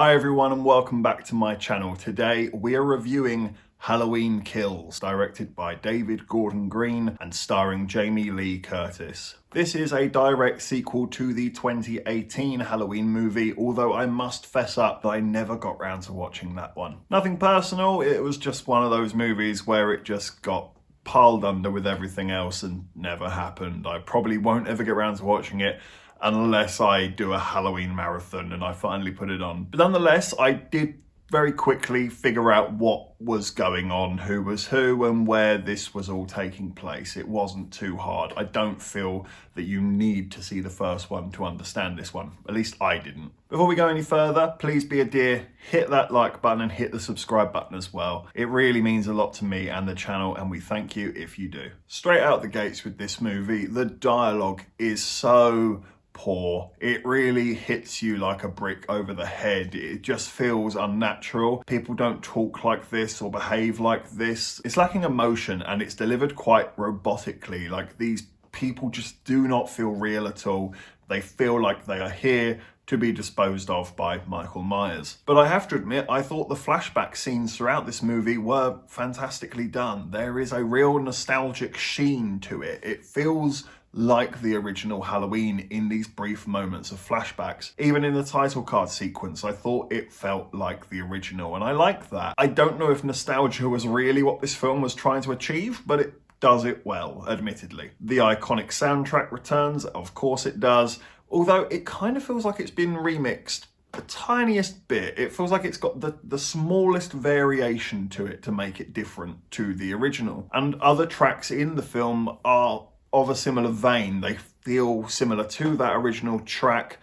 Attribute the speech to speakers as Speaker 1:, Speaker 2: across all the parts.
Speaker 1: Hi everyone and welcome back to my channel. Today we are reviewing Halloween Kills, directed by David Gordon Green and starring Jamie Lee Curtis. This is a direct sequel to the 2018 Halloween movie, although I must fess up that I never got round to watching that one. Nothing personal, it was just one of those movies where it just got piled under with everything else and never happened. I probably won't ever get round to watching it unless I do a Halloween marathon and I finally put it on. But nonetheless, I did very quickly figure out what was going on, who was who, and where this was all taking place. It wasn't too hard. I don't feel that you need to see the first one to understand this one. At least I didn't. Before we go any further, please be a dear, hit that like button and hit the subscribe button as well. It really means a lot to me and the channel, and we thank you if you do. Straight out the gates with this movie, the dialogue is so poor. It really hits you like a brick over the head. It just feels unnatural. People don't talk like this or behave like this. It's lacking emotion and it's delivered quite robotically. Like, these people just do not feel real at all. They feel like they are here to be disposed of by Michael Myers. But I have to admit, I thought the flashback scenes throughout this movie were fantastically done. There is a real nostalgic sheen to it. It feels like the original Halloween in these brief moments of flashbacks. Even in the title card sequence, I thought it felt like the original, and I like that. I don't know if nostalgia was really what this film was trying to achieve, but it does it well, admittedly. The iconic soundtrack returns, of course it does, although it kind of feels like it's been remixed the tiniest bit. It feels like it's got the smallest variation to it to make it different to the original. And other tracks in the film are of a similar vein. They feel similar to that original track,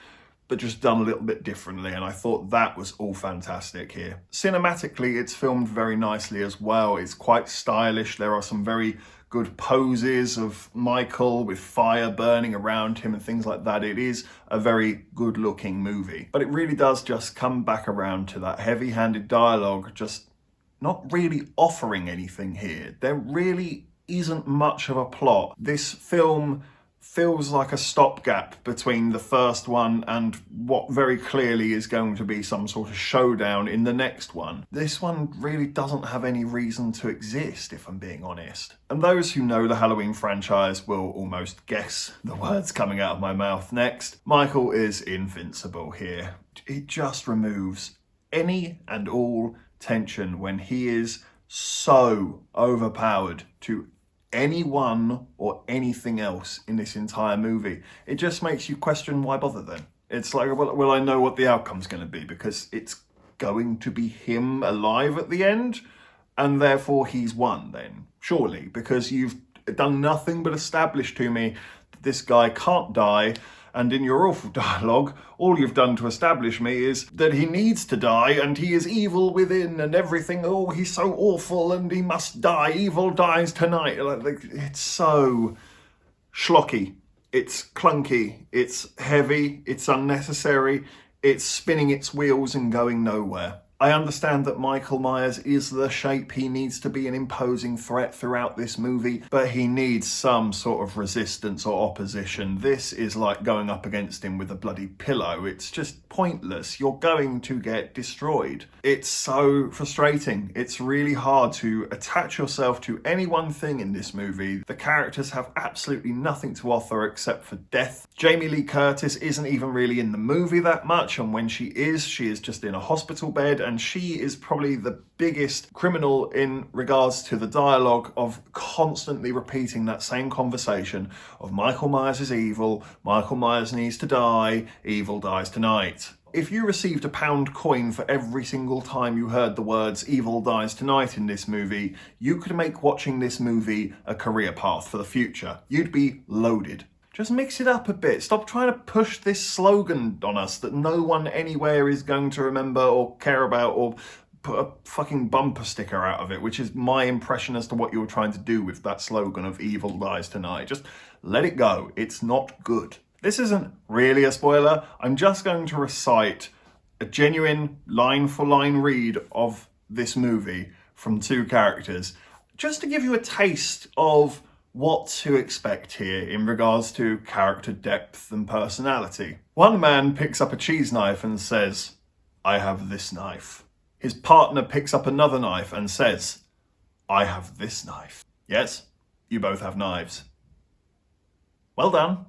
Speaker 1: but just done a little bit differently, and I thought that was all fantastic here. Cinematically, it's filmed very nicely as well. It's quite stylish. There are some very good poses of Michael with fire burning around him and things like that. It is a very good looking movie, but it really does just come back around to that heavy-handed dialogue, just not really offering anything here. There really isn't much of a plot. This film feels like a stopgap between the first one and what very clearly is going to be some sort of showdown in the next one. This one really doesn't have any reason to exist, if I'm being honest. And those who know the Halloween franchise will almost guess the words coming out of my mouth next. Michael is invincible here. He just removes any and all tension when he is so overpowered to anyone or anything else in this entire movie. It just makes you question, why bother then? It's like, well, I know what the outcome's going to be, because it's going to be him alive at the end, and therefore he's won then, surely, because you've done nothing but establish to me that this guy can't die. And in your awful dialogue, all you've done to establish me is that he needs to die and he is evil within and everything. Oh, he's so awful and he must die. Evil dies tonight. It's so schlocky. It's clunky. It's heavy. It's unnecessary. It's spinning its wheels and going nowhere. I understand that Michael Myers is the shape he needs to be, an imposing threat throughout this movie, but he needs some sort of resistance or opposition. This is like going up against him with a bloody pillow. It's just pointless. You're going to get destroyed. It's so frustrating. It's really hard to attach yourself to any one thing in this movie. The characters have absolutely nothing to offer except for death. Jamie Lee Curtis isn't even really in the movie that much, and when she is just in a hospital bed, and she is probably the biggest criminal in regards to the dialogue of constantly repeating that same conversation of Michael Myers is evil, Michael Myers needs to die, evil dies tonight. If you received a £1 coin for every single time you heard the words evil dies tonight in this movie, you could make watching this movie a career path for the future. You'd be loaded. Just mix it up a bit. Stop trying to push this slogan on us that no one anywhere is going to remember or care about, or put a fucking bumper sticker out of it, which is my impression as to what you were trying to do with that slogan of evil dies tonight. Just let it go. It's not good. This isn't really a spoiler. I'm just going to recite a genuine line-for-line read of this movie from two characters, just to give you a taste of what to expect here in regards to character depth and personality. One man picks up a cheese knife and says, I have this knife. His partner picks up another knife and says, I have this knife. Yes, you both have knives. Well done.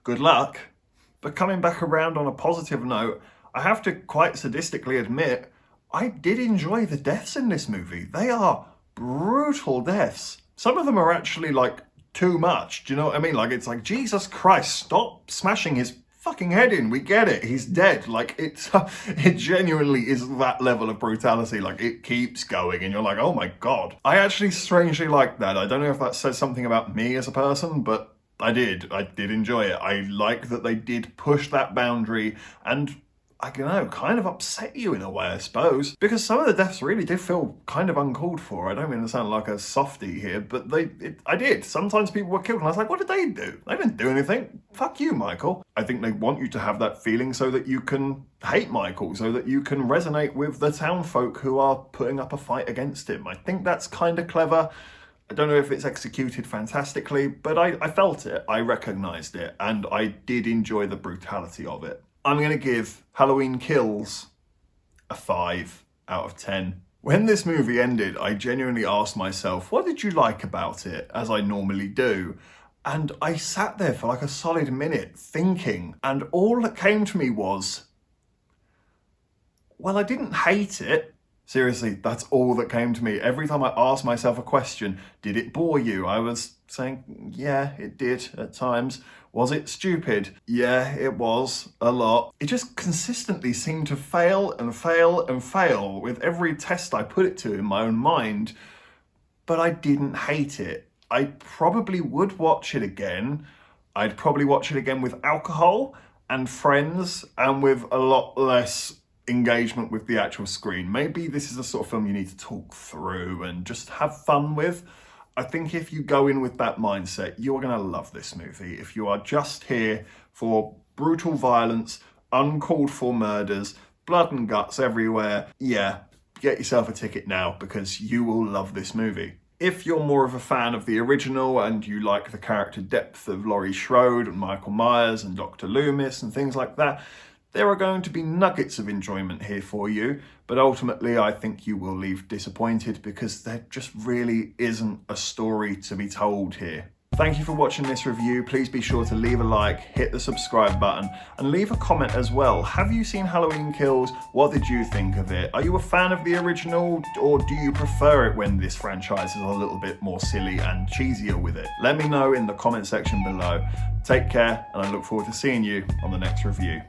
Speaker 1: Good luck. But coming back around on a positive note, I have to quite sadistically admit, I did enjoy the deaths in this movie. They are brutal deaths. Some of them are actually like too much. Do you know what I mean? Like, it's like, Jesus Christ, stop smashing his fucking head in. We get it. He's dead. Like, it genuinely is that level of brutality. Like, it keeps going and you're like, oh my God. I actually strangely like that. I don't know if that says something about me as a person, but I did enjoy it. I like that they did push that boundary and, I don't know, kind of upset you in a way, I suppose. Because some of the deaths really did feel kind of uncalled for. I don't mean to sound like a softie here, but I did. Sometimes people were killed and I was like, what did they do? They didn't do anything. Fuck you, Michael. I think they want you to have that feeling so that you can hate Michael, so that you can resonate with the town folk who are putting up a fight against him. I think that's kind of clever. I don't know if it's executed fantastically, but I felt it, I recognised it, and I did enjoy the brutality of it. I'm going to give Halloween Kills a 5 out of 10. When this movie ended, I genuinely asked myself, what did you like about it, as I normally do? And I sat there for like a solid minute thinking, and all that came to me was, well, I didn't hate it. Seriously, that's all that came to me. Every time I asked myself a question, did it bore you? I was saying, yeah, it did at times. Was it stupid? Yeah, it was a lot. It just consistently seemed to fail and fail and fail with every test I put it to in my own mind, but I didn't hate it. I probably would watch it again. I'd probably watch it again with alcohol and friends and with a lot less engagement with the actual screen. Maybe this is the sort of film you need to talk through and just have fun with. I think if you go in with that mindset, you're going to love this movie. If you are just here for brutal violence, uncalled for murders, blood and guts everywhere, yeah, get yourself a ticket now because you will love this movie. If you're more of a fan of the original and you like the character depth of Laurie Strode and Michael Myers and Dr. Loomis and things like that, there are going to be nuggets of enjoyment here for you, but ultimately I think you will leave disappointed because there just really isn't a story to be told here. Thank you for watching this review. Please be sure to leave a like, hit the subscribe button, and leave a comment as well. Have you seen Halloween Kills? What did you think of it? Are you a fan of the original, or do you prefer it when this franchise is a little bit more silly and cheesier with it? Let me know in the comment section below. Take care, and I look forward to seeing you on the next review.